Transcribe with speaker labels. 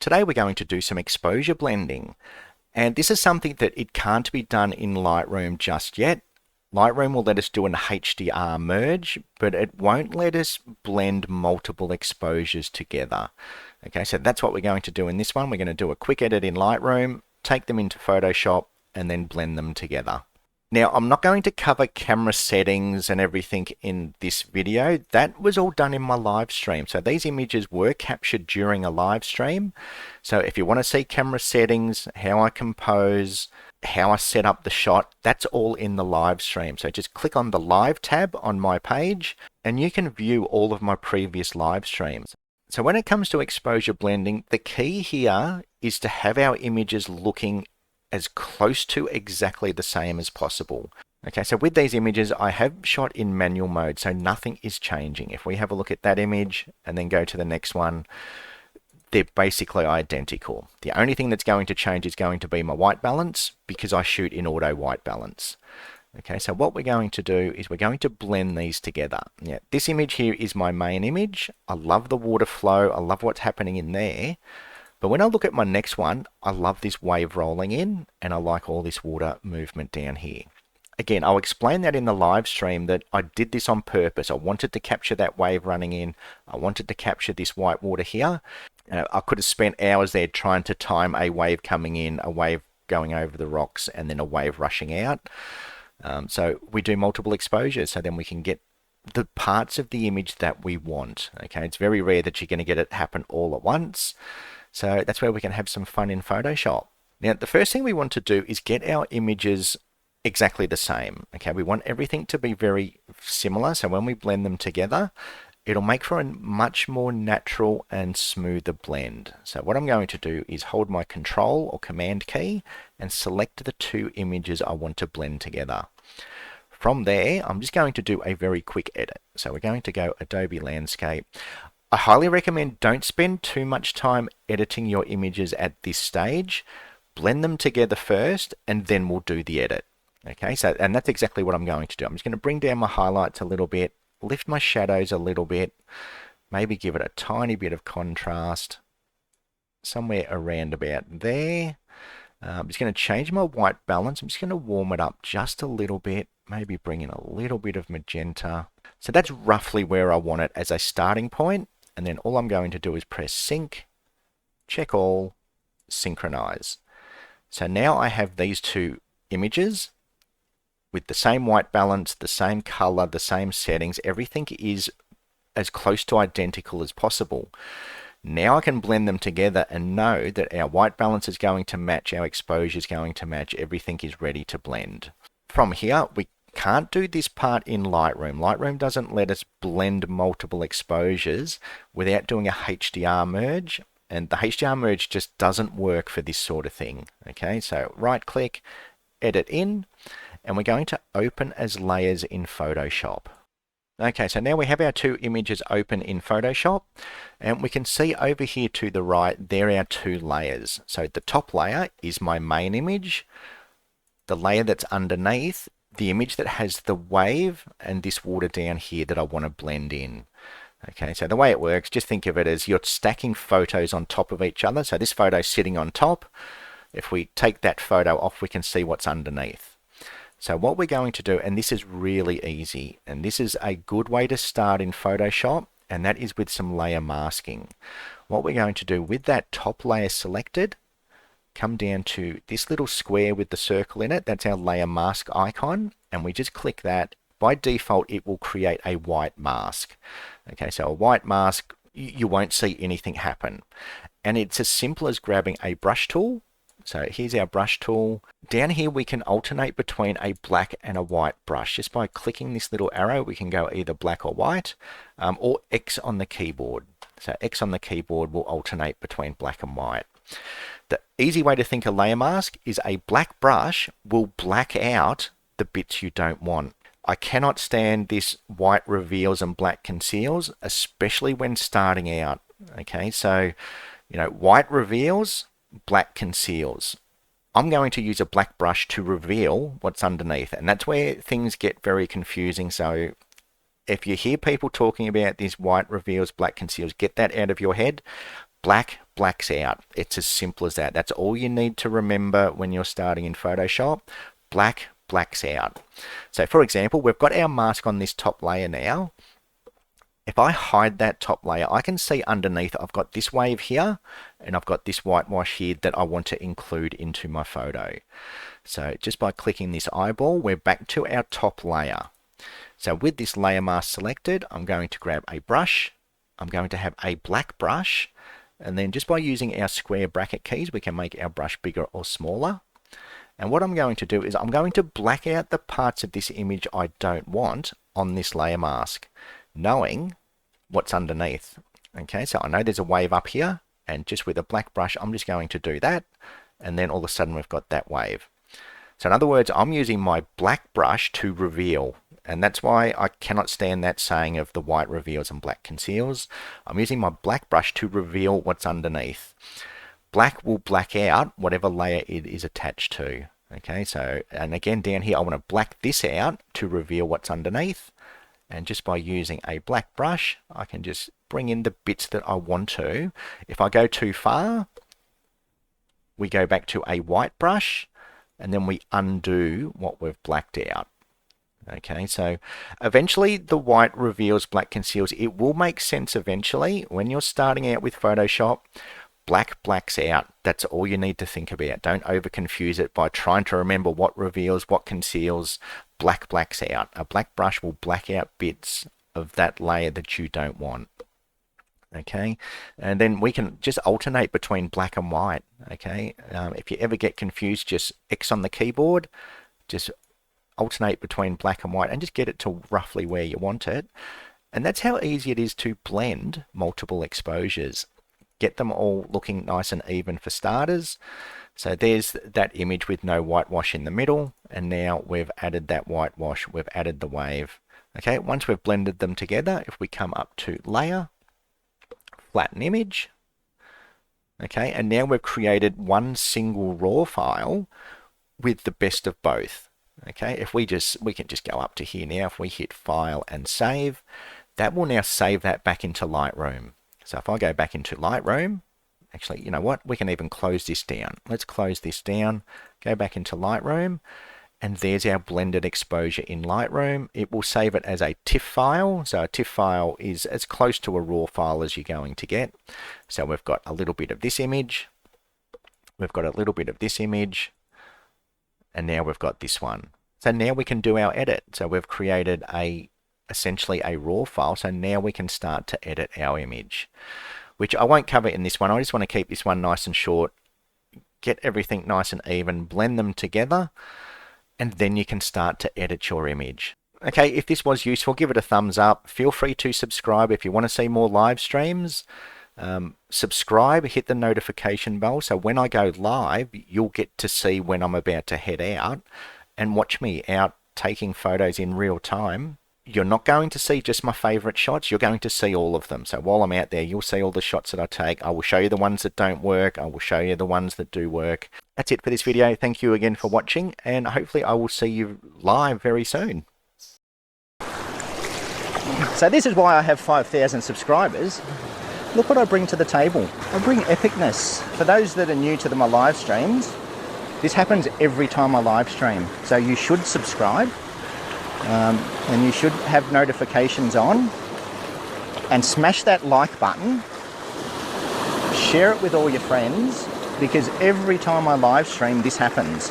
Speaker 1: Today we're going to do some exposure blending, and this is something that it can't be done in Lightroom just yet. Lightroom will let us do an HDR merge, but it won't let us blend multiple exposures together. Okay, so that's what we're going to do in this one. We're going to do a quick edit in Lightroom, take them into Photoshop, and then blend them together. Now, I'm not going to cover camera settings and everything in this video. That was all done in my live stream. So these images were captured during a live stream. So if you want to see camera settings, how I compose, how I set up the shot, that's all in the live stream. So just click on the live tab on my page and you can view all of my previous live streams. So when it comes to exposure blending, the key here is to have our images looking as close to exactly the same as possible. Okay, so with these images, I have shot in manual mode, so nothing is changing. If we have a look at that image and then go to the next one, they're basically identical. The only thing that's going to change is going to be my white balance because I shoot in auto white balance. Okay, so what we're going to do is we're going to blend these together. Now, this image here is my main image. I love the water flow. I love what's happening in there. But when I look at my next one, I love this wave rolling in and I like all this water movement down here. Again, I'll explain that in the live stream that I did this on purpose. I wanted to capture that wave running in. I wanted to capture this white water here. I could have spent hours there trying to time a wave coming in, a wave going over the rocks, and then a wave rushing out. So we do multiple exposures so then we can get the parts of the image that we want. Okay, it's very rare that you're going to get it happen all at once. So that's where we can have some fun in Photoshop. Now, the first thing we want to do is get our images exactly the same. Okay, we want everything to be very similar. So when we blend them together, it'll make for a much more natural and smoother blend. So what I'm going to do is hold my Control or Command key and select the two images I want to blend together. From there, I'm just going to do a very quick edit. So we're going to go Adobe Landscape. I highly recommend don't spend too much time editing your images at this stage. Blend them together first and then we'll do the edit. Okay, so and that's exactly what I'm going to do. I'm just going to bring down my highlights a little bit, lift my shadows a little bit, maybe give it a tiny bit of contrast, somewhere around about there. I'm just going to change my white balance. I'm just going to warm it up just a little bit, maybe bring in a little bit of magenta. So that's roughly where I want it as a starting point. And then all I'm going to do is press Sync, check all, synchronize. So now I have these two images with the same white balance, the same color, the same settings. Everything is as close to identical as possible. Now I can blend them together and know that our white balance is going to match, our exposure is going to match, everything is ready to blend. From here, we can't do this part in Lightroom. Lightroom doesn't let us blend multiple exposures without doing a HDR merge, and the HDR merge just doesn't work for this sort of thing. Okay, so right click, edit in, and we're going to open as layers in Photoshop. Okay, so now we have our two images open in Photoshop, and we can see over here to the right, there are two layers. So the top layer is my main image. The layer that's underneath, the image that has the wave and this water down here that I want to blend in. Okay, so the way it works, just think of it as you're stacking photos on top of each other. So this photo is sitting on top. If we take that photo off, we can see what's underneath. So what we're going to do, and this is really easy, and this is a good way to start in Photoshop, and that is with some layer masking. What we're going to do with that top layer selected, come down to this little square with the circle in it, that's our layer mask icon, and we just click that. By default, it will create a white mask. Okay, so a white mask, you won't see anything happen. And it's as simple as grabbing a brush tool. So here's our brush tool. Down here we can alternate between a black and a white brush. Just by clicking this little arrow, we can go either black or white, or X on the keyboard. So X on the keyboard will alternate between black and white. The easy way to think a layer mask is a black brush will black out the bits you don't want. I cannot stand this white reveals and black conceals, especially when starting out. Okay, so, white reveals, black conceals. I'm going to use a black brush to reveal what's underneath, and that's where things get very confusing. So if you hear people talking about these white reveals, black conceals, get that out of your head. black blacks out. It's as simple as that. That's all you need to remember when you're starting in Photoshop. Black blacks out. So for example, we've got our mask on this top layer now. If I hide that top layer, I can see underneath I've got this wave here and I've got this whitewash here that I want to include into my photo. So just by clicking this eyeball, we're back to our top layer. So with this layer mask selected, I'm going to grab a brush. I'm going to have a black brush, and then just by using our square bracket keys, we can make our brush bigger or smaller. And what I'm going to do is I'm going to black out the parts of this image I don't want on this layer mask, knowing what's underneath. Okay, so I know there's a wave up here, and just with a black brush, I'm just going to do that, and then all of a sudden we've got that wave. So in other words, I'm using my black brush to reveal, and that's why I cannot stand that saying of the white reveals and black conceals. I'm using my black brush to reveal what's underneath. Black will black out whatever layer it is attached to. Okay, so, and again down here, I want to black this out to reveal what's underneath. And just by using a black brush, I can just bring in the bits that I want to. If I go too far, we go back to a white brush, and then we undo what we've blacked out. Okay, so eventually the white reveals, black conceals. It will make sense eventually. When you're starting out with Photoshop, black blacks out. That's all you need to think about. Don't over confuse it by trying to remember what reveals, what conceals. Black blacks out. A black brush will black out bits of that layer that you don't want. Okay, and then we can just alternate between black and white. Okay, if you ever get confused, just X on the keyboard, just alternate between black and white and just get it to roughly where you want it. And that's how easy it is to blend multiple exposures. Get them all looking nice and even for starters. So there's that image with no whitewash in the middle, and now we've added that whitewash, we've added the wave. Okay, once we've blended them together, if we come up to layer, flatten image, okay, and now we've created one single raw file with the best of both. Okay, if we can just go up to here now. If we hit file and save, that will now save that back into Lightroom. So if I go back into Lightroom, actually, you know what, we can even close this down. Let's close this down, go back into Lightroom, and there's our blended exposure in Lightroom. It will save it as a TIFF file. So a TIFF file is as close to a raw file as you're going to get. So we've got a little bit of this image, we've got a little bit of this image, and now we've got this one. So now we can do our edit. So we've created essentially a raw file. So now we can start to edit our image, which I won't cover in this one. I just want to keep this one nice and short, get everything nice and even, blend them together, and then you can start to edit your image. Okay, if this was useful, give it a thumbs up. Feel free to subscribe if you want to see more live streams. Subscribe, hit the notification bell, so when I go live, you'll get to see when I'm about to head out, and watch me out taking photos in real time. You're not going to see just my favorite shots, you're going to see all of them. So while I'm out there, you'll see all the shots that I take. I will show you the ones that don't work, I will show you the ones that do work. That's it for this video. Thank you again for watching, and hopefully I will see you live very soon. So this is why I have 5,000 subscribers. Look what I bring to the table. I bring epicness. For those that are new to my live streams, this happens every time I live stream. So you should subscribe. And you should have notifications on, and smash that like button, share it with all your friends, because every time I live stream this happens.